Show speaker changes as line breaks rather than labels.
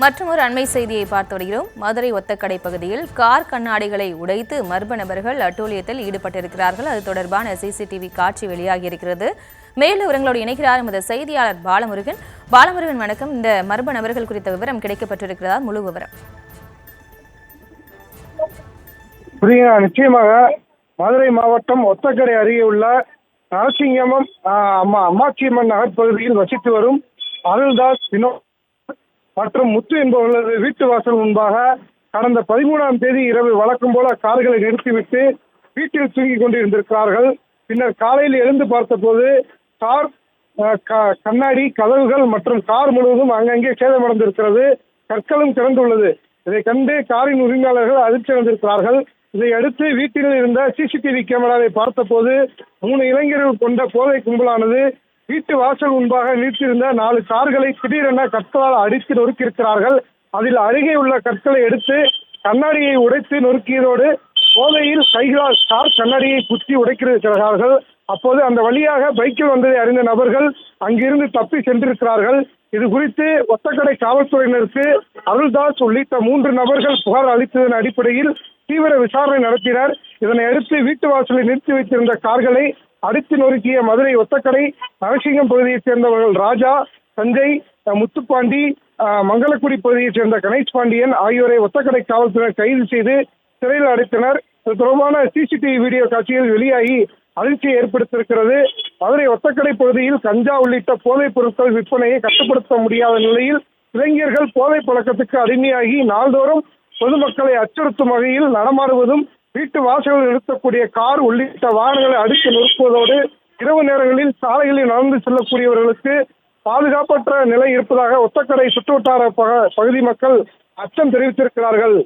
மற்றொரு அண்மை செய்தியை பார்த்து வருகிறோம். மதுரை ஒத்தக்கடை பகுதியில் கார் கண்ணாடிகளை உடைத்து மர்ம நபர்கள் அட்டூழியத்தில் ஈடுபட்டிருக்கிறார்கள். அது தொடர்பான சிசிடிவி காட்சி வெளியாகியிருக்கிறது. மேலும் விவரங்களோடு இணைக்கிறார் எமது செய்தியாளர் பாலமுருகன். பாலமுருகன், வணக்கம். இந்த மர்ம நபர்கள் குறித்த விவரம் கிடைக்கப்பட்டிருக்கிறதா? முழு விவரம்.
நிச்சயமாக மதுரை மாவட்டம் ஒத்தக்கடை அருகே உள்ள நரசிங்கமம் அம்மாச்சியம்மன் நகர் பகுதியில் வசித்து வரும் அருள்தாஸ் வினோத் மற்றும் முத்து என்பவர்களது வீட்டு வாசல் முன்பாக கடந்த 13ஆம் தேதி இரவு வழக்கம் போல கார்களை நிறுத்திவிட்டு வீட்டில் தூங்கிக் கொண்டிருந்திருக்கிறார்கள். பின்னர் காலையில் எழுந்து பார்த்தபோது கார் கண்ணாடி, கதவுகள் மற்றும் கார் முழுவதும் அங்கங்கே சேதமடைந்திருக்கிறது. கற்களும் திறந்துள்ளது. இதை கண்டு காரின் உரிமையாளர்கள் அதிர்ச்சி அடைந்திருக்கிறார்கள். இதை அடுத்து வீட்டில் இருந்த சிசிடிவி கேமராவை பார்த்தபோது 3 இளைஞர்கள் கொண்ட போதை கும்பலானது வீட்டு வாசல் முன்பாக நிறுத்தியிருந்த 4 கார்களை திடீரென கற்களால் அடித்து நொறுக்கியிருக்கிறார்கள். அதில் அருகே உள்ள கற்களை எடுத்து கண்ணாடியை உடைத்து நொறுக்கியதோடு போதையில் கைகளால் கார் கண்ணாடியை குத்தி உடைக்கிறார்கள். அப்போது அந்த வழியாக பைக்கில் வந்ததை அறிந்த நபர்கள் அங்கிருந்து தப்பி சென்றிருக்கிறார்கள். இது குறித்து ஒத்தக்கடை காவல்துறையினருக்கு அருள்தாஸ் உள்ளிட்ட 3 நபர்கள் புகார் அளித்ததன் அடிப்படையில் தீவிர விசாரணை நடத்தினர். இதனை அடுத்து வீட்டு வாசலில் நிறுத்தி வைத்திருந்த கார்களை அடித்து நொறுக்கிய மதுரை ஒத்தக்கடை நரசிங்கம் பகுதியைச் சேர்ந்தவர்கள் ராஜா, சஞ்சய், முத்துப்பாண்டி, மங்களக்குடி பகுதியைச் சேர்ந்த கணேஷ் பாண்டியன் ஆகியோரை ஒத்தக்கடை காவல்துறையினர் கைது செய்து சிறையில் அடைத்தனர். இது தொடர்பான சிசிடிவி வீடியோ காட்சிகள் வெளியாகி அதிர்ச்சியை ஏற்படுத்தியிருக்கிறது. மதுரை ஒத்தக்கடை பகுதியில் கஞ்சா உள்ளிட்ட போதைப் பொருட்கள் விற்பனையை கட்டுப்படுத்த முடியாத நிலையில் இளைஞர்கள் போதை பழக்கத்துக்கு அடிமையாகி நாள்தோறும் பொதுமக்களை அச்சுறுத்தும் வகையில் நடமாடுவதும், வீட்டு வாசல்கள் நிறுத்தக்கூடிய கார் உள்ளிட்ட வாகனங்களை அடித்து நொறுக்குவதோடு இரவு நேரங்களில் சாலைகளில் நடந்து செல்லக்கூடியவர்களுக்கு பாதுகாப்பற்ற நிலை இருப்பதாக ஒத்தக்கடை சுற்றுவட்டார பகுதி மக்கள் அச்சம் தெரிவித்திருக்கிறார்கள்.